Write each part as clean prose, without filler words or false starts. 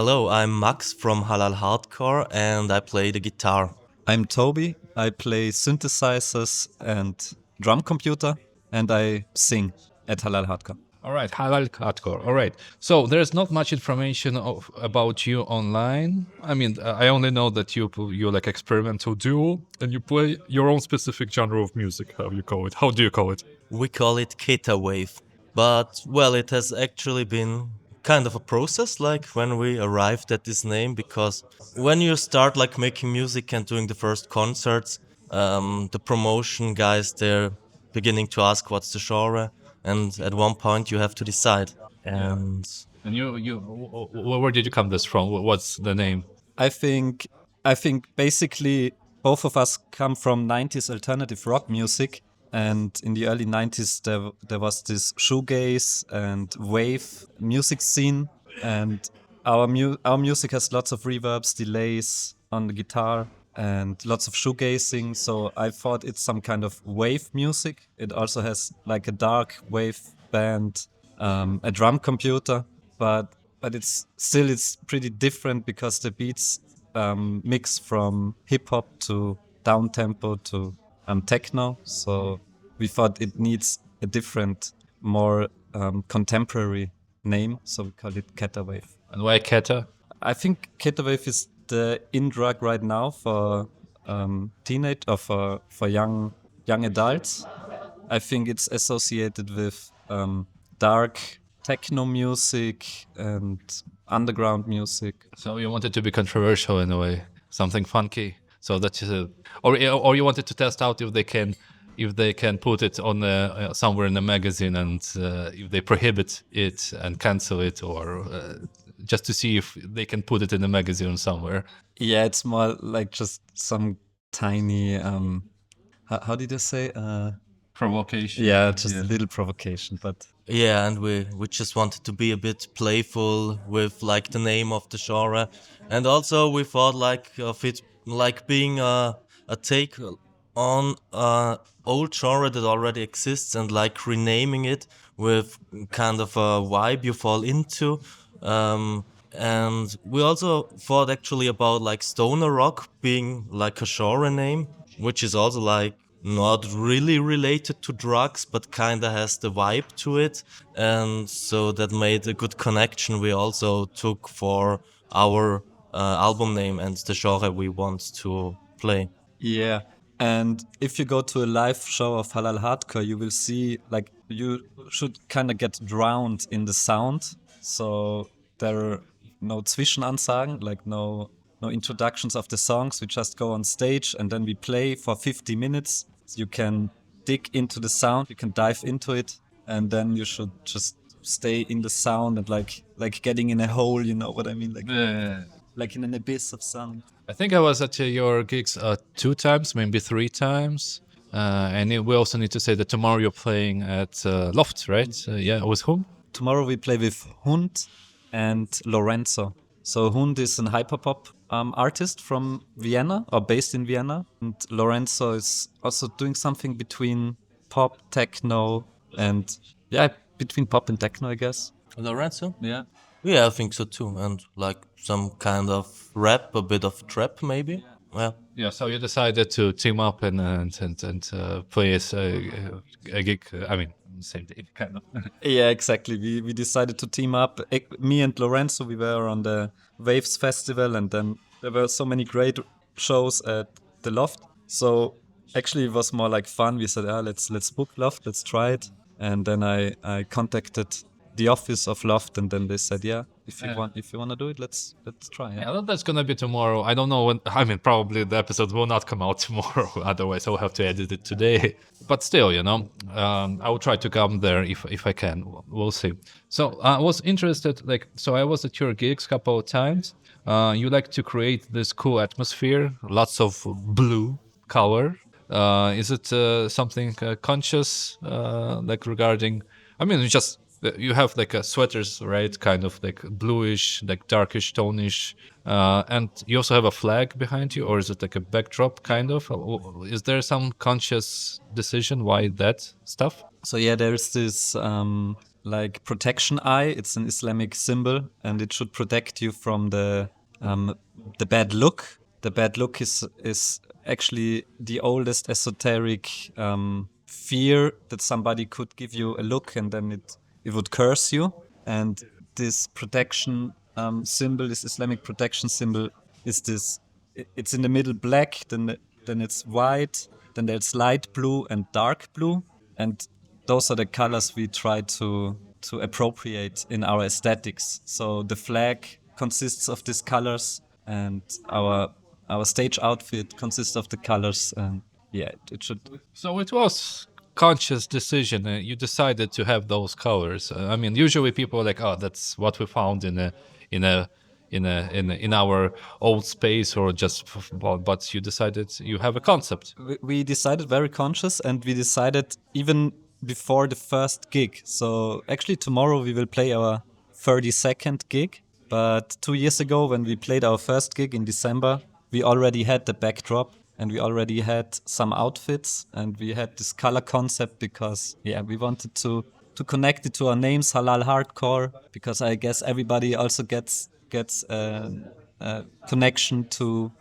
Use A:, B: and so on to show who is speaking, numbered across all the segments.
A: Hello, I'm Max from HALAL HARDCORE and I play the guitar.
B: I'm Toby. I play synthesizers and drum computer, and I sing at Halal Hardcore.
C: All right, halal hardcore. All right. So there's not much information about you online. I mean, I only know that you like experimental duo and you play your own specific genre of music. How you call it? How do you call it?
A: We call it Keta Wave. But, well, it has actually been kind of a process, like when we arrived at this name, because when you start like making music and doing the first concerts, the promotion guys, they're beginning to ask what's the genre, and at one point you have to decide. And
C: And where did you come this from? What's the name?
B: I think basically both of us come from 90s alternative rock music, and in the early 90s there was this shoegaze and wave music scene, and our music has lots of reverbs, delays on the guitar, and lots of shoegazing. So I thought it's some kind of wave music. It also has like a dark wave band, a drum computer, but it's pretty different because the beats mix from hip hop to down tempo to techno. So we thought it needs a different, more contemporary name. So we called it Keta Wave.
C: And why Keta?
B: I think Keta Wave is the in drug right now for teenage or for young adults. I think it's associated with dark techno music and underground music.
C: So you wanted to be controversial in a way, something funky. So that or you wanted to test out if they can put it on somewhere in a magazine, and if they prohibit it and cancel it, or just to see if they can put it in a magazine somewhere.
B: Yeah, it's more like just some tiny how did I say
C: Provocation.
B: yeah, just a little provocation, but
A: yeah, and we just wanted to be a bit playful with like the name of the genre, and also we thought like of it like being a take on a old genre that already exists and like renaming it with kind of a vibe you fall into. And we also thought actually about like stoner rock being like a genre name, which is also like not really related to drugs, but kind of has the vibe to it. And so that made a good connection we also took for our album name and the genre we want to play.
B: yeah. And if you go to a live show of Halal Hardcore, you will see like you should kind of get drowned in the sound. So there are no Zwischenansagen, like no introductions of the songs. We just go on stage and then we play for 50 minutes. So you can dig into the sound, you can dive into it, and then you should just stay in the sound and like getting in a hole, you know what I mean? Like in an abyss of sound.
C: I think I was at your gigs 2 times, maybe 3 times. And we also need to say that tomorrow you're playing at Loft, right? Yeah, with whom?
B: Tomorrow we play with Hund and Lorenzo. So Hund is an hyperpop artist from Vienna, or based in Vienna. And Lorenzo is also doing something between pop, techno, and between pop and techno, I guess.
A: Lorenzo?
B: Yeah.
A: Yeah, I think so too. And like some kind of rap, a bit of trap maybe. Well,
C: Yeah, so you decided to team up and play a gig. I mean, same day, kind of.
B: Yeah, exactly. We decided to team up. Me and Lorenzo, we were on the Waves Festival, and then there were so many great shows at the Loft. So actually it was more like fun. We said, let's book Loft, let's try it. And then I contacted the office of Loft, and then they said, if you want to do it, let's try. Yeah.
C: Yeah, that's gonna be tomorrow. I don't know when. I mean, probably the episode will not come out tomorrow. Otherwise, I'll have to edit it today. But still, I will try to come there if I can. We'll see. So I was interested. So I was at your gigs a couple of times. You like to create this cool atmosphere, lots of blue color. Is it something conscious, like regarding? I mean, you have like a sweaters, right? Kind of like bluish, like darkish, tonish, and you also have a flag behind you, or is it like a backdrop, kind of? Is there some conscious decision why that stuff?
B: So yeah, there's this like protection eye. It's an Islamic symbol, and it should protect you from the bad look. The bad look is actually the oldest esoteric fear that somebody could give you a look and then it would curse you. And this protection symbol, this Islamic protection symbol, is this. It's in the middle black, then it's white, then there's light blue and dark blue, and those are the colors we try to appropriate in our aesthetics. So the flag consists of these colors, and our stage outfit consists of the colors. And yeah, it should.
C: So it was conscious decision. You decided to have those colors. I mean, usually people are like, "Oh, that's what we found in our old space," or just. But you decided you have a concept.
B: We decided very conscious, and we decided even before the first gig. So actually tomorrow we will play our 32nd gig. But 2 years ago, when we played our first gig in December, we already had the backdrop and we already had some outfits and we had this color concept because we wanted to connect it to our names, Halal Hardcore, because I guess everybody also gets a connection to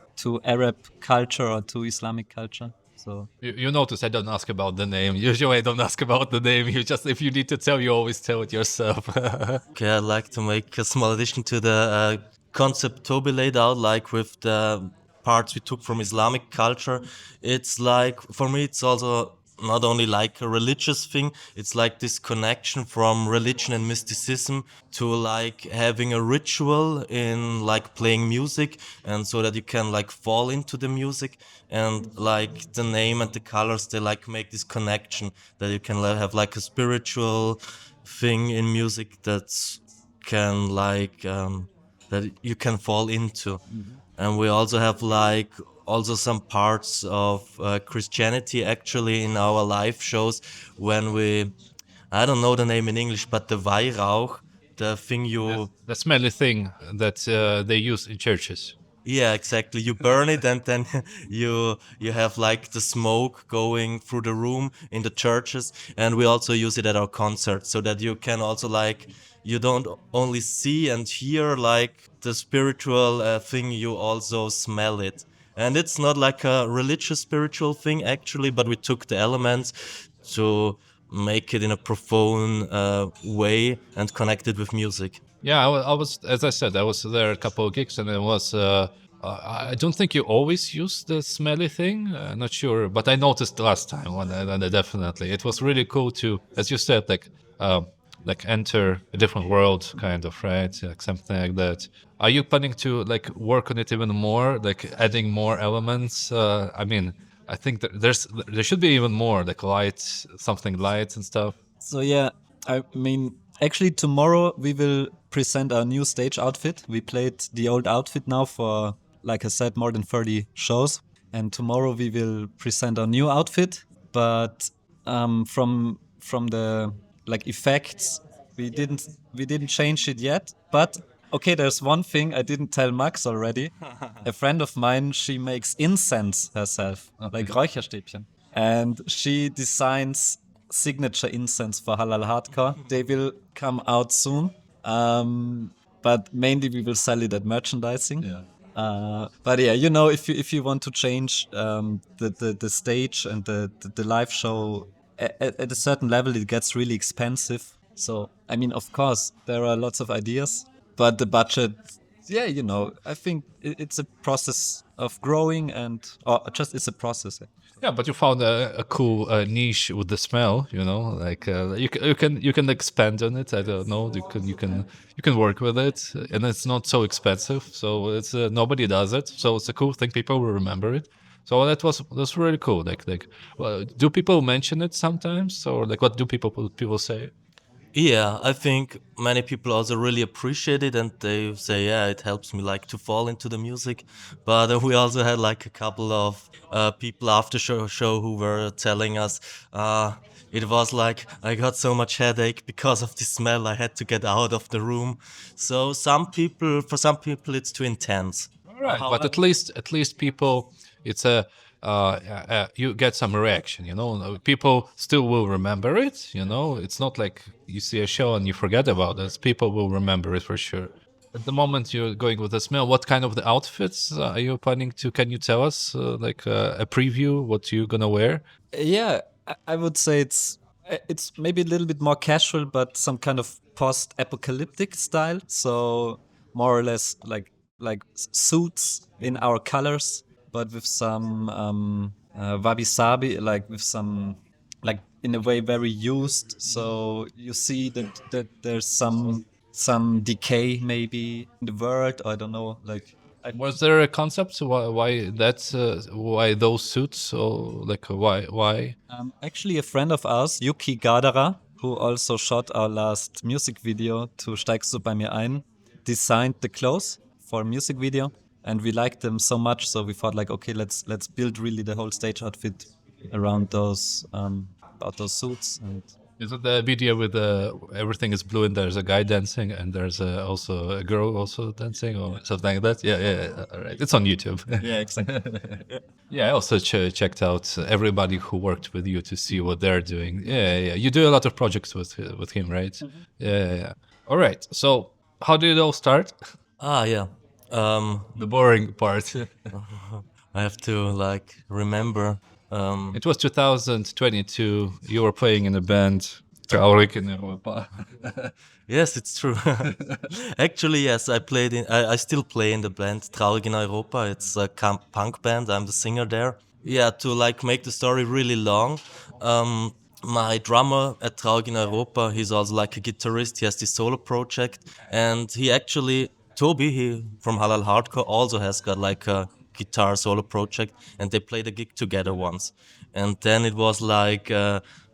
B: Arab culture or to Islamic culture. So
C: You notice I don't ask about the name. Usually I don't ask about the name. You just, if you need to tell, you always tell it yourself.
A: Okay, I'd like to make a small addition to the concept Toby laid out, like with the parts we took from Islamic culture. It's like, for me, it's also not only like a religious thing, it's like this connection from religion and mysticism to like having a ritual in like playing music, and so that you can like fall into the music, and like the name and the colors, they like make this connection that you can have like a spiritual thing in music that's can like that you can fall into. And we also have like also some parts of Christianity actually in our live shows when we, I don't know the name in English, but the Weihrauch, the thing you,
C: The smelly thing that they use in churches.
A: yeah, exactly. You burn it and then you have like the smoke going through the room in the churches, and we also use it at our concerts so that you can also like you don't only see and hear like the spiritual thing, you also smell it. And it's not like a religious spiritual thing actually, but we took the elements to make it in a profound way and connect it with music.
C: Yeah, I was, as I said, I was there a couple of gigs, and it was. I don't think you always use the smelly thing. Not sure, but I noticed last time when definitely it was really cool to, as you said, like enter a different world, kind of, right? Like something like that. Are you planning to like work on it even more, like adding more elements? I mean, I think that there should be even more, like light, something light and stuff.
B: So I mean, actually tomorrow we will present our new stage outfit. We played the old outfit now for, like I said, more than 30 shows, and tomorrow we will present our new outfit. But from the like effects, we didn't change it yet. But okay, there's one thing I didn't tell Max already. A friend of mine, she makes incense herself, like Räucherstäbchen, and she designs signature incense for Halal Hardcore. They will come out soon, but mainly we will sell it at merchandising. But yeah, if you want to change the stage and the live show at a certain level, it gets really expensive. So I mean, of course, there are lots of ideas, but the budget, I think it's a process of growing, or just it's a process.
C: Yeah, but you found a cool niche with the smell, like you can expand on it. I don't know. You can work with it, and it's not so expensive. So it's nobody does it. So it's a cool thing. People will remember it. So that's really cool. Well, do people mention it sometimes, or like what do people say?
A: Yeah, I think many people also really appreciate it, and they say, yeah, it helps me like to fall into the music. But we also had like a couple of people after show who were telling us it was like I got so much headache because of the smell. I had to get out of the room. So for some people, it's too intense.
C: All right, but at least people, it's you get some reaction. People still will remember it. It's not like you see a show and you forget about it. People will remember it for sure. At the moment you're going with the smell, what kind of the outfits are you planning to? Can you tell us like a preview what you're gonna wear?
B: Yeah, I would say it's maybe a little bit more casual, but some kind of post-apocalyptic style. So more or less like suits in our colors, but with some wabi-sabi, like with some like in a way very used. So you see that there's some decay maybe in the world. I don't know, like.
C: Was there a concept why those suits, or like why?
B: Actually, a friend of ours, Yuki Gadara, who also shot our last music video to Steigst du bei mir ein, designed the clothes for a music video, and we liked them so much, so we thought like, okay, let's build really the whole stage outfit around those about those suits. And
C: Is it the video with everything is blue and there's a guy dancing and there's also a girl also dancing or something like that? Yeah. All right. It's on YouTube.
B: yeah, exactly.
C: Yeah, I also checked out everybody who worked with you to see what they're doing. Yeah. You do a lot of projects with him, right? Yeah. All right. So how did it all start?
A: Yeah.
C: The boring part.
A: I have to like remember.
C: It was 2022. You were playing in a band. Traurig in Europa.
A: Yes, it's true. Actually, yes, I still play in the band Traurig in Europa. It's a punk band. I'm the singer there. Yeah, to like make the story really long. My drummer at Traurig in Europa, he's also like a guitarist. He has this solo project, and Toby, he from Halal Hardcore, also has got like a guitar solo project, and they played a gig together once. And then it was like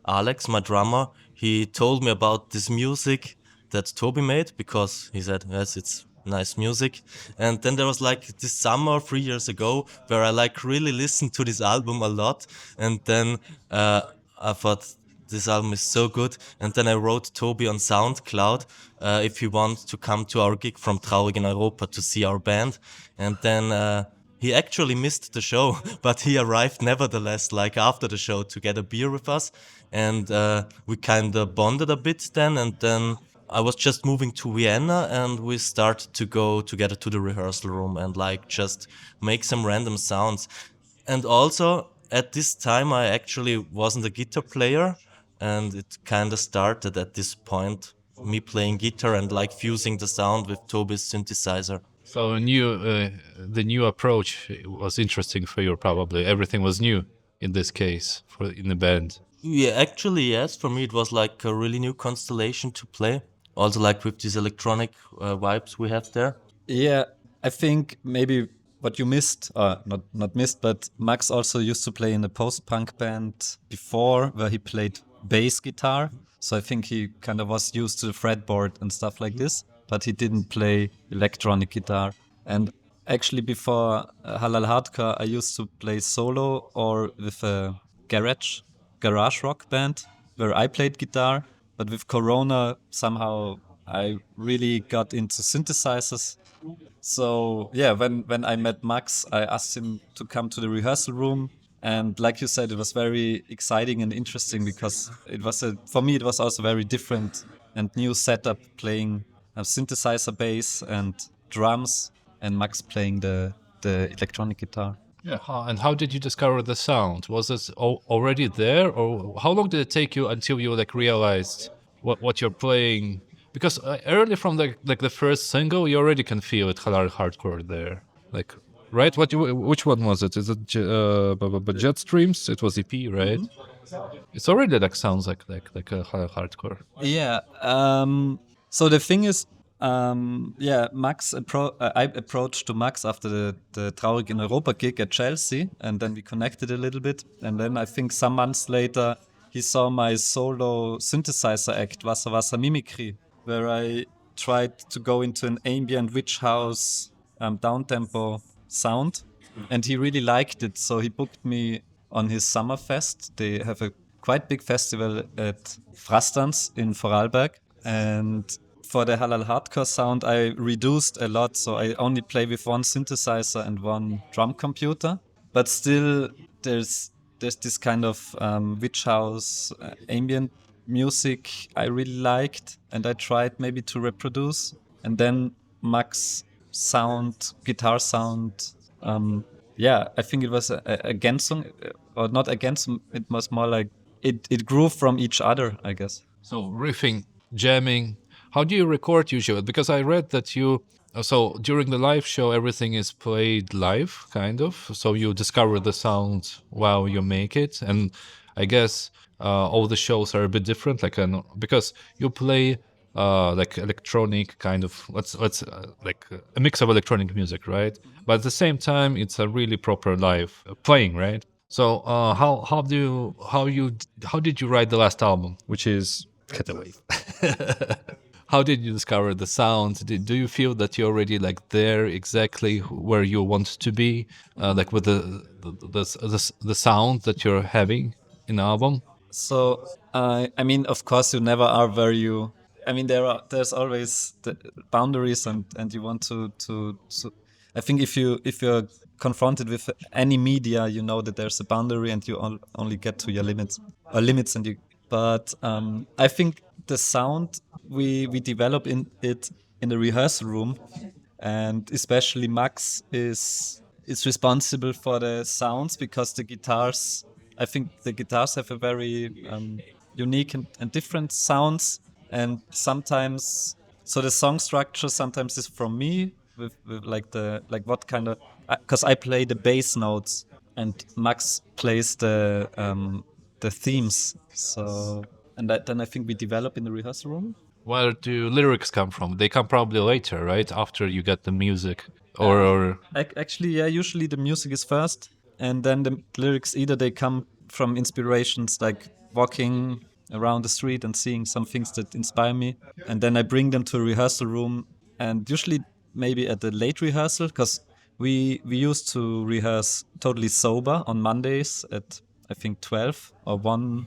A: Alex, my drummer, he told me about this music that Toby made, because he said, yes, it's nice music. And then there was like this summer 3 years ago where I like really listened to this album a lot, and then I thought this album is so good, and then I wrote Toby on SoundCloud if he wants to come to our gig from Traurig in Europa to see our band. And then he actually missed the show, but he arrived nevertheless, like after the show, to get a beer with us, and we kind of bonded a bit then. And then I was just moving to Vienna, and we started to go together to the rehearsal room and like just make some random sounds. And also at this time, I actually wasn't a guitar player, and it kind of started at this point, me playing guitar and like fusing the sound with Toby's synthesizer.
C: So the new approach was interesting for you. Probably everything was new in this case in the band.
A: Yeah, actually, yes. For me, it was like a really new constellation to play. Also, like with these electronic vibes we have there.
B: Yeah, I think maybe what you missed, not missed, but Max also used to play in a post-punk band before, where he played bass guitar. So I think he kind of was used to the fretboard and stuff like this, but he didn't play electronic guitar. And actually before Halal Hardcore, I used to play solo or with a garage rock band where I played guitar. But with Corona, somehow I really got into synthesizers. So yeah, when I met Max, I asked him to come to the rehearsal room. And like you said, it was very exciting and interesting, because for me, it was also very different and new setup, playing a synthesizer bass and drums, and Max playing the electronic guitar.
C: Yeah. And how did you discover the sound? Was it already there, or how long did it take you until you like realized what you're playing? Because early from the first single, you already can feel it, Halal Hardcore there, like. Right? Which one was it? Is it Jetstreams? It was EP, right? Mm-hmm. It's already like sounds like a hardcore.
B: Yeah. So the thing is, Max. I approached to Max after the Traurig in Europa gig at Chelsea, and then we connected a little bit. And then I think some months later, he saw my solo synthesizer act, Wasser Wasser Mimicry, where I tried to go into an ambient witch house down-tempo sound, and he really liked it, so he booked me on his summer fest. They have a quite big festival at Frastans in Vorarlberg, and for the Halal Hardcore sound I reduced a lot, so I only play with one synthesizer and one drum computer. but still there's this kind of witch house ambient music I really liked, and I tried maybe to reproduce. And then Max sound, guitar sound. Yeah, I think it was a Ergänzung, or not Ergänzung. It was more like it grew from each other, I guess.
C: So riffing, jamming. How do you record usually? Because I read that you so during the live show everything is played live, kind of. So you discover the sound while you make it, and I guess all the shows are a bit different. Like because you play like electronic kind of let's like a mix of electronic music, right? But at the same time, it's a really proper live playing, right? So how did you write the last album, which is Cut Away? How did you discover the sound? Do you feel that you're already like there exactly where you want to be, like with the sound that you're having in the album?
B: So I mean, of course, you never are where you. I mean, there's always the boundaries, and you want to. I think if you're confronted with any media, you know that there's a boundary, and you only get to your limits or limits, and you. But I think the sound we develop in it in the rehearsal room, and especially Max is responsible for the sounds, because the guitars, I think the guitars have a very unique and different sounds, and sometimes so the song structure sometimes is from me with like what kind of, because I play the bass notes and Max plays the themes. So then I think we develop in the rehearsal room.
C: Where do lyrics come from? They come probably later, right? After you get the music, or
B: Actually, yeah, usually the music is first, and then the lyrics either they come from inspirations like walking around the street and seeing some things that inspire me, and then I bring them to a rehearsal room, and usually maybe at the late rehearsal, because we used to rehearse totally sober on Mondays at I think 12 or 1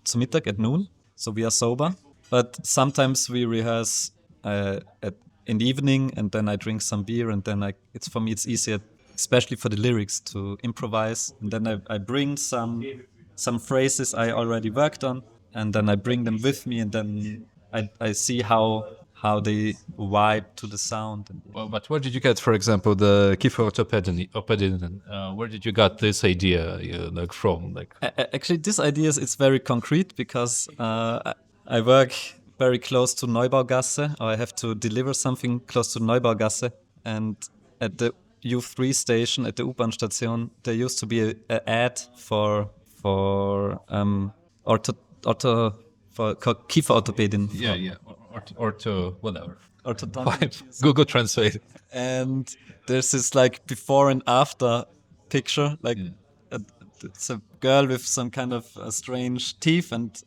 B: zu Mittag at noon, so we are sober. But sometimes we rehearse in the evening, and then I drink some beer, and then it's for me it's easier, especially for the lyrics, to improvise. And then I bring some phrases I already worked on, and then I bring them with me, and then I see how they vibe to the sound.
C: well, but where did you get, for example, the Kiefer Orthopedin? Where did you got this idea like from? Like
B: Actually, this idea it's very concrete, because I work very close to Neubaugasse, or I have to deliver something close to Neubaugasse. And at the U3 station, at the U-Bahn-Station, there used to be a ad for Kieferorthopädin.
C: yeah, or to whatever.
B: Orthodontic.
C: Google Translate.
B: And there's this like before and after picture, like it's a girl with some kind of strange teeth, and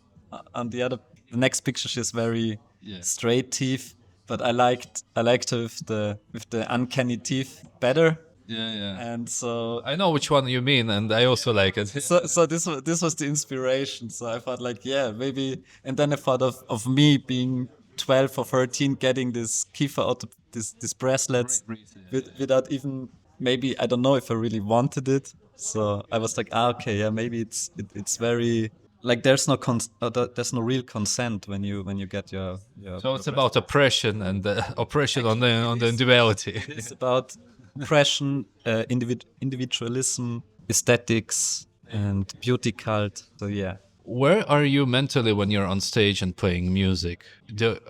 B: on the next picture she has very straight teeth. But I liked her with the uncanny teeth better.
C: Yeah.
B: And so
C: I know which one you mean, and I also like it.
B: so this was the inspiration. So I thought like, yeah, maybe, and then I thought of me being 12 or 13 getting this this bracelets without even, maybe I don't know if I really wanted it. So I was like, okay, yeah, maybe it's very like there's no real consent when you get your
C: So it's about oppression and oppression on the individuality.
B: It's about oppression, individualism, aesthetics, and beauty cult. So yeah.
C: Where are you mentally when you're on stage and playing music?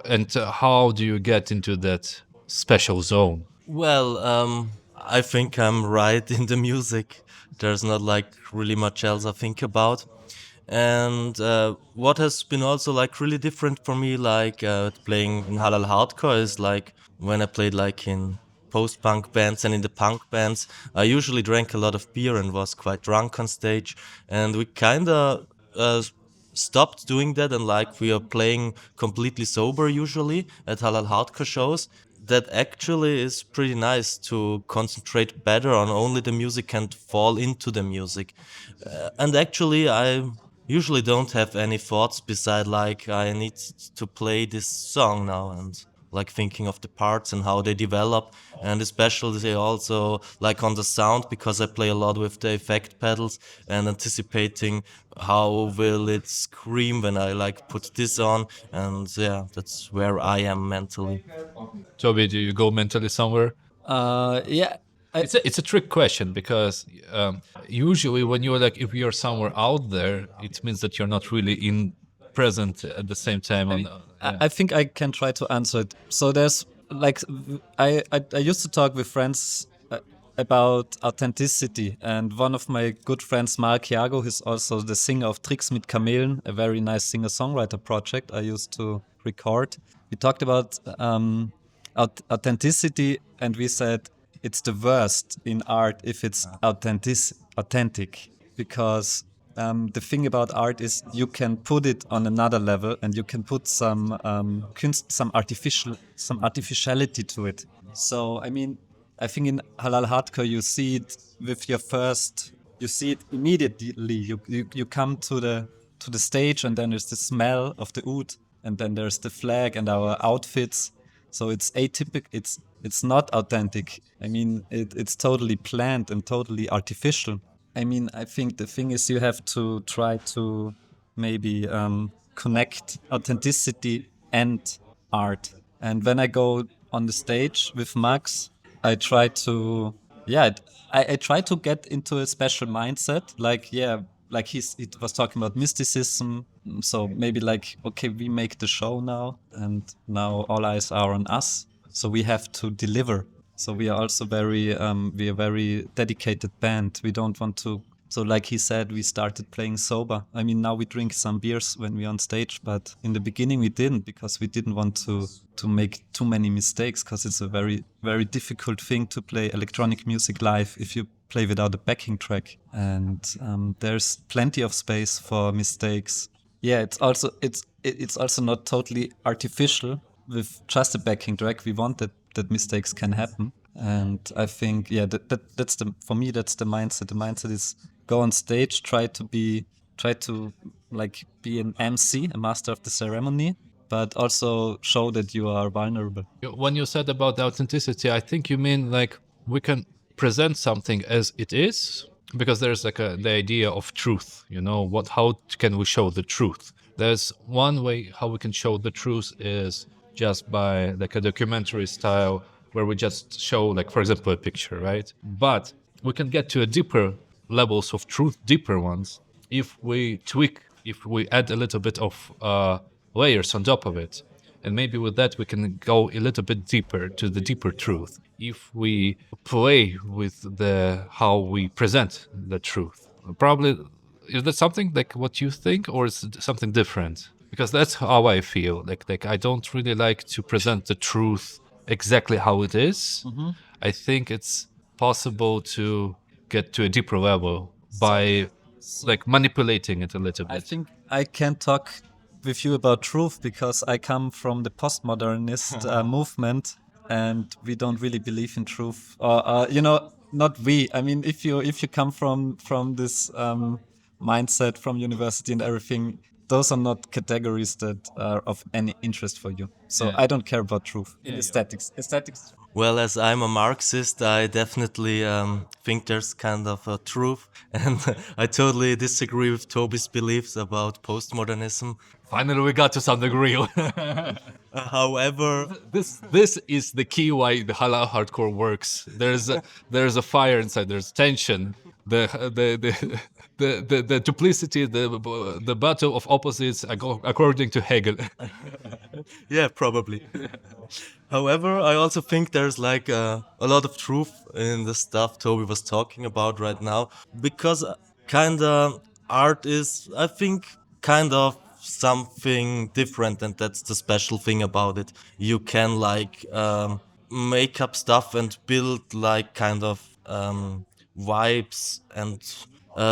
C: And how do you get into that special zone?
A: Well, I think I'm right in the music. There's not like really much else I think about. And what has been also like really different for me, like playing in Halal Hardcore, is like when I played like in post-punk bands and in the punk bands, I usually drank a lot of beer and was quite drunk on stage. And we kind of stopped doing that, and like we are playing completely sober usually at Halal Hardcore shows. That actually is pretty nice to concentrate better on only the music and fall into the music. And actually, I usually don't have any thoughts beside like I need to play this song now, and like thinking of the parts and how they develop, and especially also like on the sound, because I play a lot with the effect pedals and anticipating how will it scream when I like put this on, and yeah, that's where I am mentally.
C: Toby, do you go mentally somewhere?
B: Yeah.
C: It's a trick question because usually when you're like, if you're somewhere out there, it means that you're not really in present at the same time.
B: I think I can try to answer it. So there's like I used to talk with friends about authenticity, and one of my good friends, Mark Iago, who's also the singer of Tricks mit Kamelen, a very nice singer-songwriter project I used to record. We talked about authenticity, and we said it's the worst in art if it's authentic, because the thing about art is you can put it on another level, and you can put some some artificiality to it. So I mean, I think in Halal Hardcore you see it with your first, you see it immediately. You come to the stage, and then there's the smell of the oud, and then there's the flag and our outfits. So it's atypical. It's not authentic. I mean, it's totally planned and totally artificial. I mean, I think the thing is you have to try to maybe connect authenticity and art. And when I go on the stage with Max, I try to, yeah, I try to get into a special mindset. Like, yeah, like he was talking about mysticism. So maybe like, okay, we make the show now, and now all eyes are on us. So we have to deliver. So we are also we are very dedicated band. We don't want to. So like he said, we started playing sober. I mean, now we drink some beers when we're on stage, but in the beginning we didn't, because we didn't want to make too many mistakes, because it's a very, very difficult thing to play electronic music live if you play without a backing track. And there's plenty of space for mistakes. Yeah, it's also not totally artificial with just a backing track. We want that mistakes can happen. And I think, yeah, that's for me, that's the mindset. The mindset is go on stage, try to like be an MC, a master of the ceremony, but also show that you are vulnerable.
C: When you said about the authenticity, I think you mean like we can present something as it is, because there's like the idea of truth, how can we show the truth? There's one way how we can show the truth is just by like a documentary style, where we just show, like, for example, a picture, right? But we can get to a deeper levels of truth, deeper ones, if we tweak, if we add a little bit of layers on top of it. And maybe with that we can go a little bit deeper to the deeper truth, if we play with how we present the truth. Probably, is that something like what you think, or is it something different? Because that's how I feel. Like I don't really like to present the truth exactly how it is. Mm-hmm. I think it's possible to get to a deeper level by like manipulating it a little bit.
B: I think I can talk with you about truth, because I come from the postmodernist movement, and we don't really believe in truth. Or not we. I mean, if you come from this mindset from university and everything, those are not categories that are of any interest for you. So I don't care about truth in aesthetics. Aesthetics.
A: Well, as I'm a Marxist, I definitely think there's kind of a truth, and I totally disagree with Toby's beliefs about postmodernism.
C: Finally, we got to something real.
A: However,
C: this is the key why the halal hardcore works. There's a fire inside. There's tension. The duplicity, the battle of opposites, according to Hegel.
A: Yeah, probably. However, I also think there's like a lot of truth in the stuff Toby was talking about right now, because kinda art is, I think, kind of something different, and that's the special thing about it. You can like make up stuff and build like kind of vibes and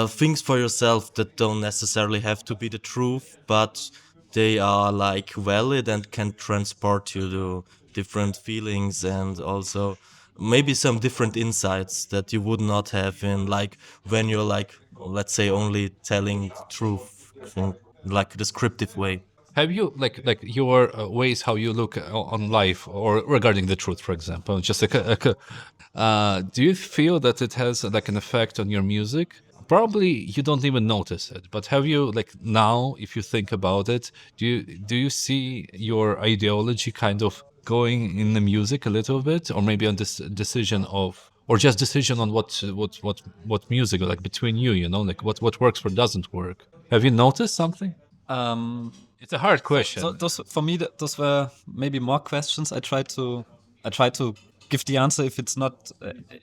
A: things for yourself that don't necessarily have to be the truth, but they are like valid and can transport you to different feelings, and also maybe some different insights that you would not have in like when you're like, let's say, only telling truth in like a descriptive way.
C: Have you like your ways how you look on life or regarding the truth, for example? Just do you feel that it has like an effect on your music? Probably you don't even notice it, but have you like now, if you think about it, do you see your ideology kind of going in the music a little bit, or maybe on this decision of, or just decision on what music like between you, you know, like what works or doesn't work? Have you noticed something?
B: Um,
C: It's a hard
B: so
C: question.
B: those for me, those were maybe more questions. I try to give the answer if it's not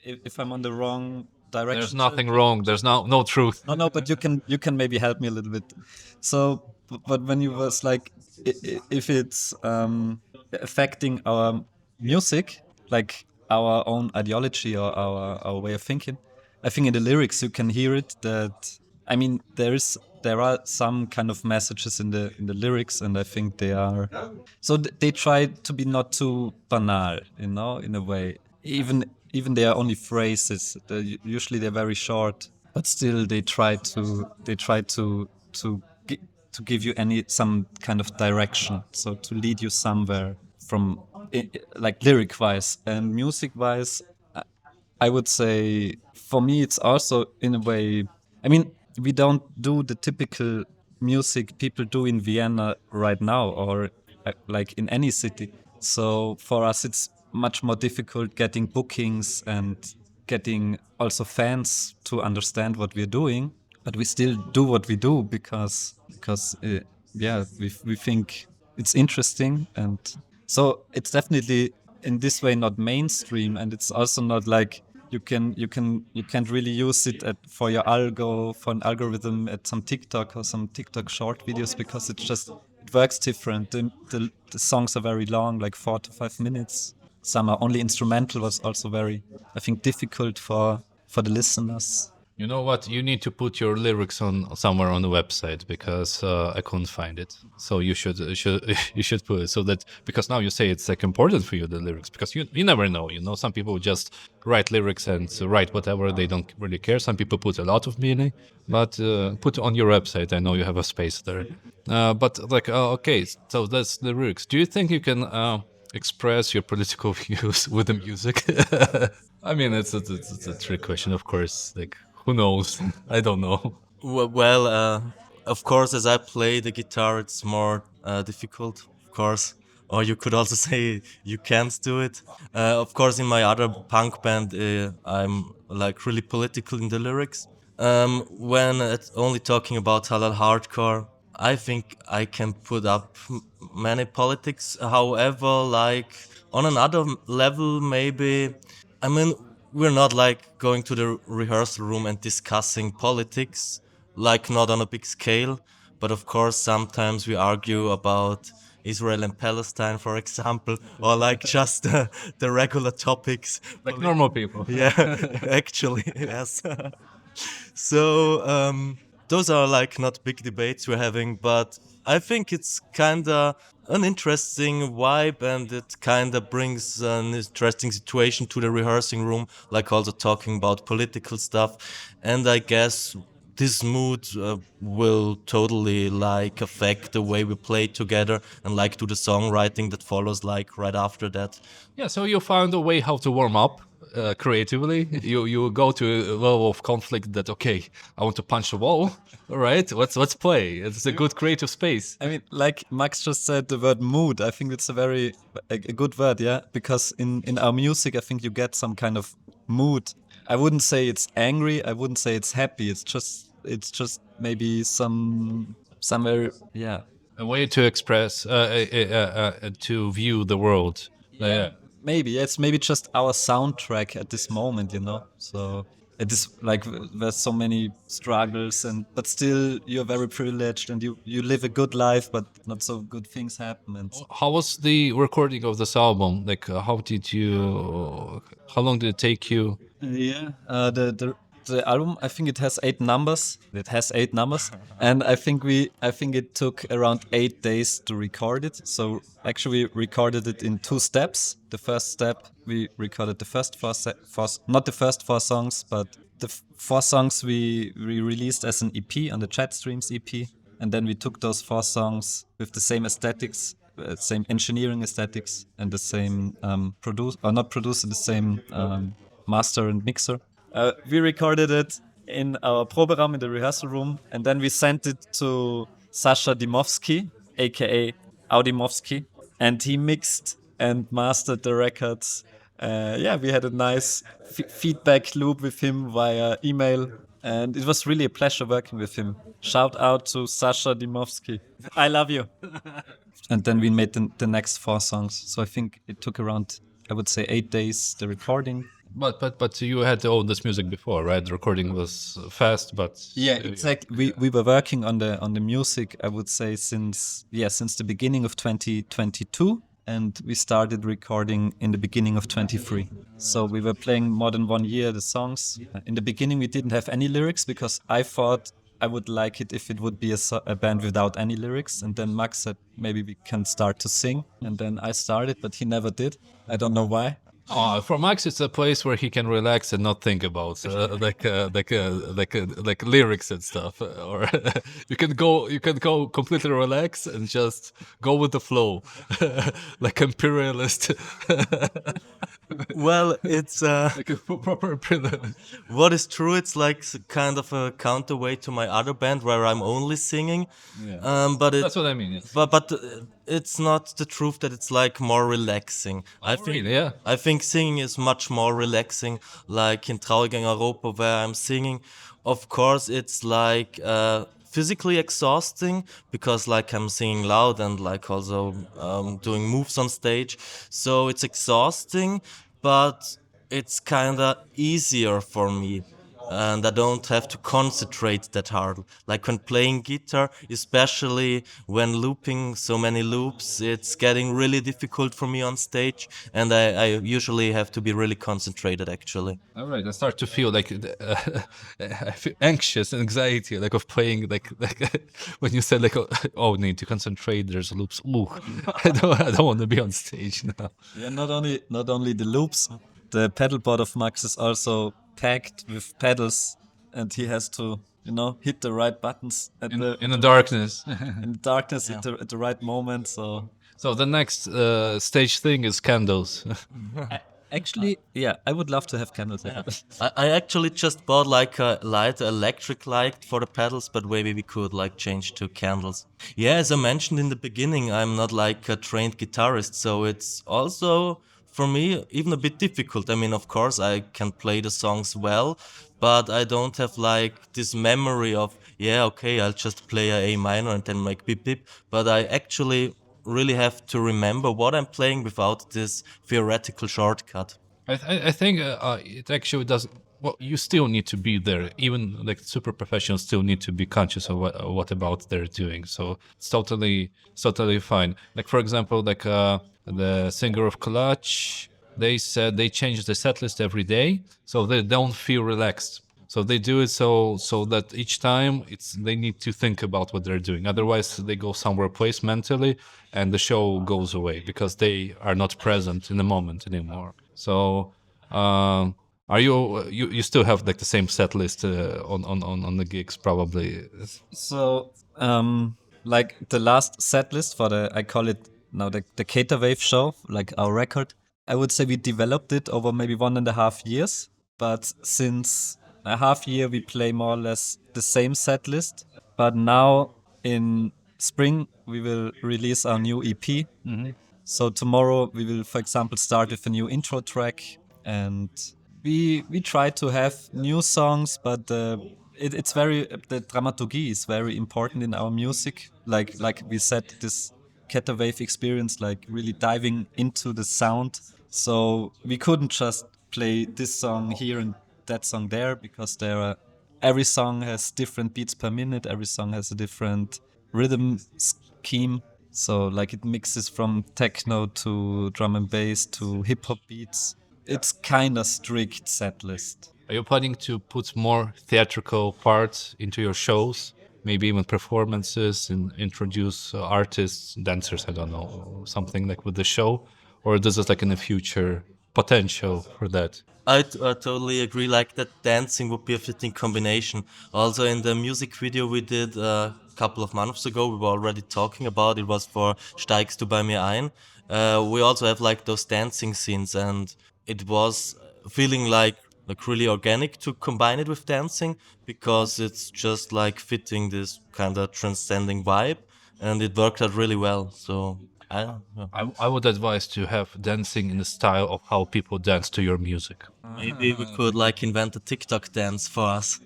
B: if I'm on the wrong
C: There's
B: direction.
C: nothing wrong. There's no truth.
B: No, but you can maybe help me a little bit. So, but when you was like, if it's affecting our music, like our own ideology or our way of thinking, I think in the lyrics you can hear it. That I mean, there are some kind of messages in the lyrics, and I think they are. So they try to be not too banal, you know, in a way. Even they are only phrases. Usually they're very short, but still they try to give you some kind of direction, so to lead you somewhere from like lyric wise and music wise. I would say for me, it's also in a way. I mean, we don't do the typical music people do in Vienna right now, or like in any city. So for us, it's much more difficult getting bookings and getting also fans to understand what we're doing. But we still do what we do because yeah, we think it's interesting, and so it's definitely in this way not mainstream, and it's also not like you can't really use it for your for an algorithm at some TikTok or some TikTok short videos, because it works different. The songs are very long, like 4 to 5 minutes. Some are only instrumental, was also very, I think, difficult for the listeners.
C: You know what? You need to put your lyrics on somewhere on the website because I couldn't find it. So you should you should put it so that, because now you say it's like important for you, the lyrics, because you never know. You know, some people just write lyrics and write whatever, they don't really care. Some people put a lot of meaning, but put on your website. I know you have a space there. But like okay, so that's the lyrics. Do you think you can express your political views with the music? I mean, it's a trick question, of course. Like, who knows? I don't know.
A: Well, of course, as I play the guitar, it's more difficult, of course. Or you could also say you can't do it. Of course, in my other punk band, I'm like really political in the lyrics. When it's only talking about halal hardcore, I think I can put up many politics. However, like on another level, maybe, I mean, we're not like going to the rehearsal room and discussing politics, like not on a big scale. But of course, sometimes we argue about Israel and Palestine, for example, or like just the regular topics.
C: Like normal people.
A: Yeah, actually, yes. So those are like not big debates we're having, but I think it's kinda an interesting vibe, and it kinda brings an interesting situation to the rehearsing room, like also talking about political stuff. And I guess this mood will totally like affect the way we play together and like do the songwriting that follows like right after that.
C: Yeah, so you found a way how to warm up creatively. You go to a level of conflict that, okay, I want to punch a wall. All right, let's play. It's a good creative space.
B: I mean, like Max just said, the word mood. I think it's a good word, yeah. Because in our music, I think you get some kind of mood. I wouldn't say it's angry. I wouldn't say it's happy. It's just maybe somewhere, yeah.
C: A way to express, to view the world. Yeah.
B: Maybe it's maybe just our soundtrack at this moment, you know. So it is like there's so many struggles, and but still you're very privileged, and you live a good life, but not so good things happen. And
C: How was the recording of this album? Like, how long did it take you?
B: yeah, the album, I think it has 8 numbers. It has 8 numbers, and I think it took around 8 days to record it. So actually, we recorded it in 2 steps. The first step, we recorded the first not the first 4 songs, but the 4 songs we released as an EP on the Chat Streams EP, and then we took those 4 songs with the same aesthetics, same engineering aesthetics, and the same the same master and mixer. We recorded it in our Proberaum in the rehearsal room, and then we sent it to Sasha Dimovsky, aka Audimovsky, and he mixed and mastered the records. We had a nice feedback loop with him via email, and it was really a pleasure working with him. Shout out to Sasha Dimovsky. I love you. And then we made the next 4 songs. So I think it took around, I would say, 8 days, the recording.
C: But you had all this music before, right? The recording was fast, but
B: Yeah, exactly. We were working on the music, I would say, since the beginning of 2022, and we started recording in the beginning of 23. So we were playing more than 1 year the songs. In the beginning, we didn't have any lyrics because I thought I would like it if it would be a band without any lyrics. And then Max said maybe we can start to sing, and then I started, but he never did. I don't know why.
C: For Max, it's a place where he can relax and not think about like lyrics and stuff. Or you can go completely relax and just go with the flow, like imperialist.
A: Well, it's
C: Like a proper imperialist.
A: what is true. It's like kind of a counterweight to my other band where I'm only singing. But
C: That's what I mean. Yes.
A: but it's not the truth that it's like more relaxing. I think
C: really? Yeah.
A: I think singing is much more relaxing. Like in Traurigen Europa, where I'm singing, of course it's like physically exhausting because like I'm singing loud and like also doing moves on stage, so it's exhausting, but it's kind of easier for me. And I don't have to concentrate that hard. Like when playing guitar, especially when looping so many loops, it's getting really difficult for me on stage, and I usually have to be really concentrated actually.
C: All right, I start to feel like I feel anxious and anxiety, like of playing, like when you said like, oh, need to concentrate. There's loops. Ooh, I don't want to be on stage now.
B: Yeah, not only the loops, the pedal board of Max is also packed with pedals, and he has to, hit the right buttons
C: In the darkness.
B: in the darkness at the right moment. So
C: So the next stage thing is candles.
B: actually, yeah, I would love to have candles.
A: I actually just bought like a electric light for the pedals, but maybe we could like change to candles. Yeah, as I mentioned in the beginning, I'm not like a trained guitarist, so it's also for me even a bit difficult. I mean, of course, I can play the songs well, but I don't have like this memory of, yeah, okay, I'll just play a minor and then make beep beep. But I actually really have to remember what I'm playing without this theoretical shortcut.
C: I think it actually does. Well, you still need to be there. Even like super professionals still need to be conscious of what about they're doing. So it's totally fine. Like for example, like the singer of Clutch, they said they change the set list every day, so they don't feel relaxed. So they do it so that each time they need to think about what they're doing. Otherwise, they go somewhere place mentally, and the show goes away because they are not present in the moment anymore. So, are you still have like the same set list on the gigs probably?
B: So, like the last set list for I call it now the Cater Wave show, like our record. I would say we developed it over maybe 1.5 years, but since a half year we play more or less the same set list. But now in spring we will release our new EP. So tomorrow we will, for example, start with a new intro track, and we try to have new songs, but it's very the dramaturgy is very important in our music. Like we said, this Cater Wave experience, like really diving into the sound. So we couldn't just play this song here and that song there, because every song has different beats per minute. Every song has a different rhythm scheme. So like it mixes from techno to drum and bass to hip hop beats. It's kind of strict set list.
C: Are you planning to put more theatrical parts into your shows? Maybe even performances, and introduce artists, dancers, I don't know, something like with the show? Or this is like in the future potential for that.
A: I totally agree. Like that dancing would be a fitting combination. Also, in the music video we did a couple of months ago, we were already talking about it. Was for Steigst du bei mir ein. We also have like those dancing scenes, and it was feeling like really organic to combine it with dancing because it's just like fitting this kind of transcending vibe, and it worked out really well. So I. Yeah.
C: I would advise to have dancing in the style of how people dance to your music.
A: Maybe we could like invent a TikTok dance for us.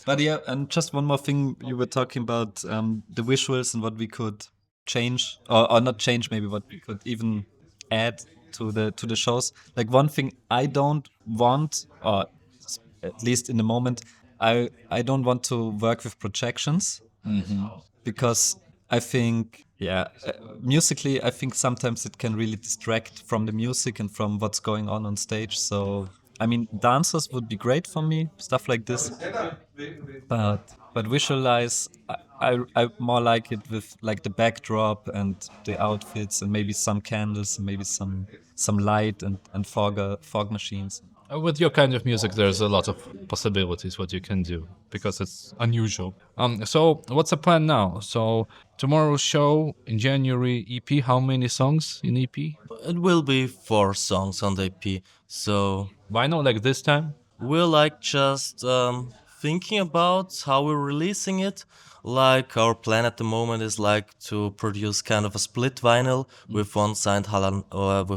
B: But yeah, and just one more thing, you were talking about the visuals and what we could change, or not change, maybe what we could even add to the shows. Like one thing I don't want, or at least in the moment, I don't want to work with projections because I think, yeah, musically, I think sometimes it can really distract from the music and from what's going on stage. So, I mean, dancers would be great for me, stuff like this. But visualize, I more like it with like the backdrop and the outfits and maybe some candles and maybe some light and fog machines.
C: With your kind of music, there's a lot of possibilities what you can do because it's unusual. So what's the plan now? So tomorrow's show in January, EP. How many songs in EP?
A: It will be 4 songs on the EP. So
C: Why not like this time?
A: we're like just thinking about how we're releasing it. Like our plan at the moment is like to produce kind of a split vinyl with one side with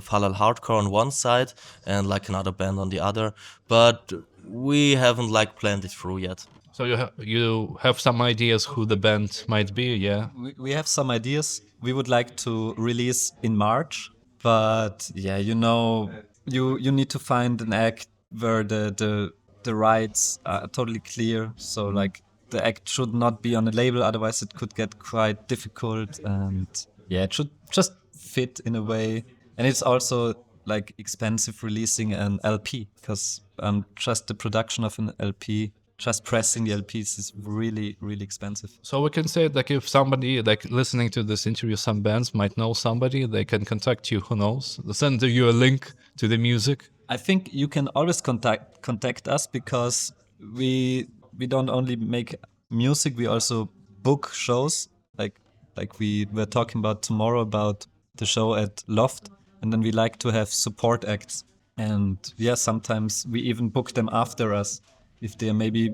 A: Halal Hardcore on one side and like another band on the other. But we haven't like planned it through yet.
C: So you have some ideas who the band might be, yeah?
B: We have some ideas. We would like to release in March, but yeah, you need to find an act where the rights are totally clear. So like the act should not be on a label, otherwise it could get quite difficult. And yeah, it should just fit in a way. And it's also like expensive releasing an LP because just the production of an LP. Just pressing the LPs is really, really expensive.
C: So we can say like if somebody like listening to this interview, some bands might know somebody, they can contact you, who knows? They'll send you a link to the music.
B: I think you can always contact us because we don't only make music, we also book shows. Like we were talking about tomorrow about the show at Loft, and then we like to have support acts. And yeah, sometimes we even book them after us. If they're maybe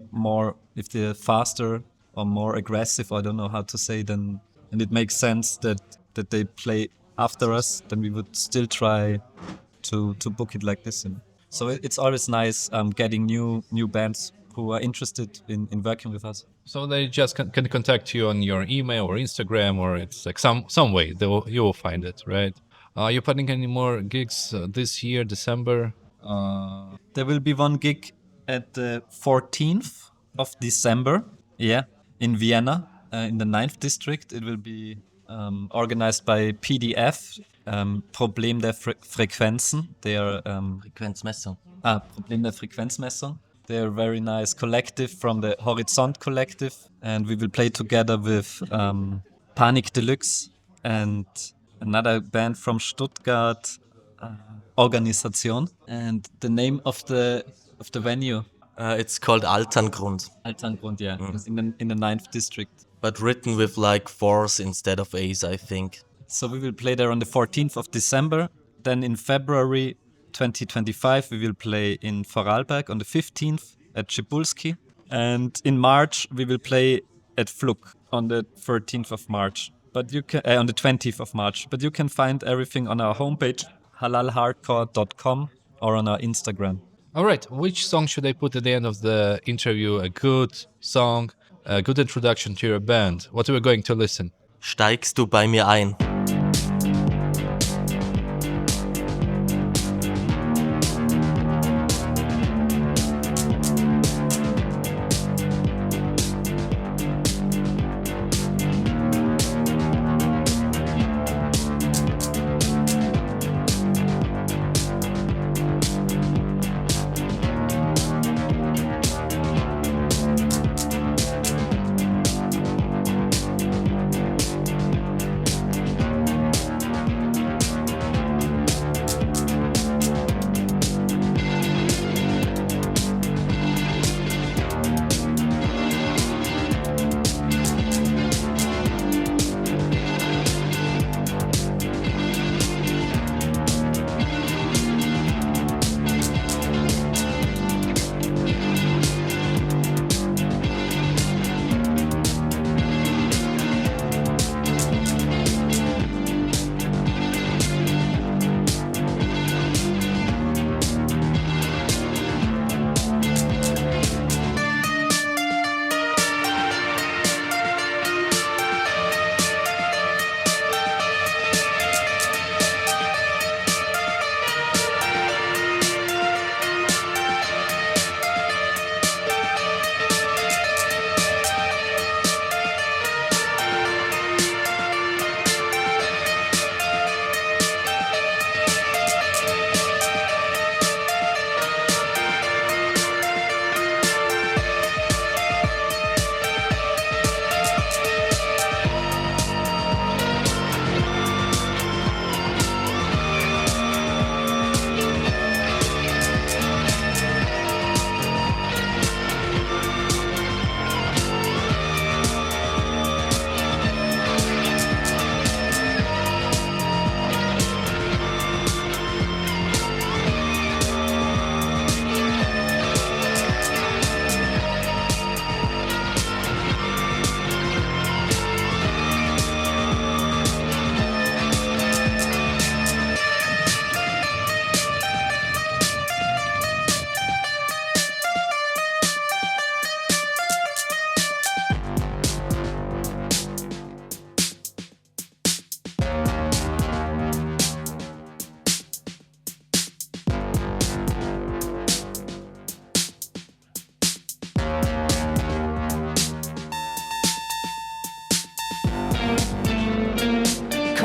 B: if they're faster or more aggressive, I don't know how to say, then and it makes sense that they play after us, then we would still try to book it like this. So it's always nice getting new bands who are interested in working with us.
C: So they just can contact you on your email or Instagram, or it's like some way you will find it, right? Are you planning any more gigs this year, December?
B: There will be one gig at the 14th of December, in Vienna, in the 9th district. It will be organized by PDF, Problem der Frequenzen. They are
A: Frequenzmessung.
B: Problem der Frequenzmessung. They are a very nice collective from the Horizont Collective, and we will play together with Panic Deluxe and another band from Stuttgart, Organisation. And the name of the venue,
A: It's called Alterngrund,
B: Alterngrund, yeah, it's in the 9th district.
A: but written with like 4s instead of A's, I think.
B: So we will play there on the 14th of December. Then in February 2025, we will play in Vorarlberg on the 15th at Cebulski. And in March, we will play at Fluck on the 13th of March. But you can on the 20th of March. But you can find everything on our homepage, halalhardcore.com, or on our Instagram.
C: All right, which song should I put at the end of the interview? A good song, a good introduction to your band. What are we going to listen?
A: Steigst du bei mir ein?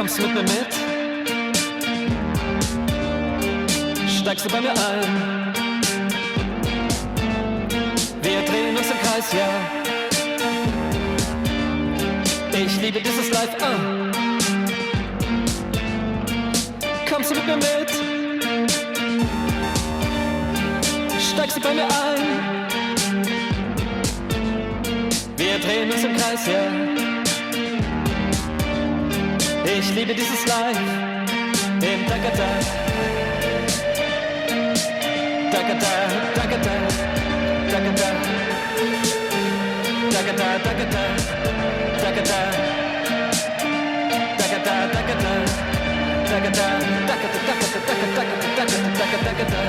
D: Kommst du mit mir mit? Steigst du bei mir ein? Wir drehen uns im Kreis, ja. Ich liebe dieses Live, Kommst du mit mir mit? Steigst du bei mir ein? Wir drehen uns im Kreis, ja. Ich liebe dieses Live im Dagada. Dagada, Dagada, Dagada. Dagada, Dagada, Dagada. Dagada, Dagada, Dagada. Dagada, Dagada, Dagada, Dagada, Dagada, Dagada.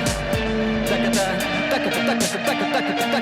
D: Dagada, Dagada, Dagada, Dagada, Dagada.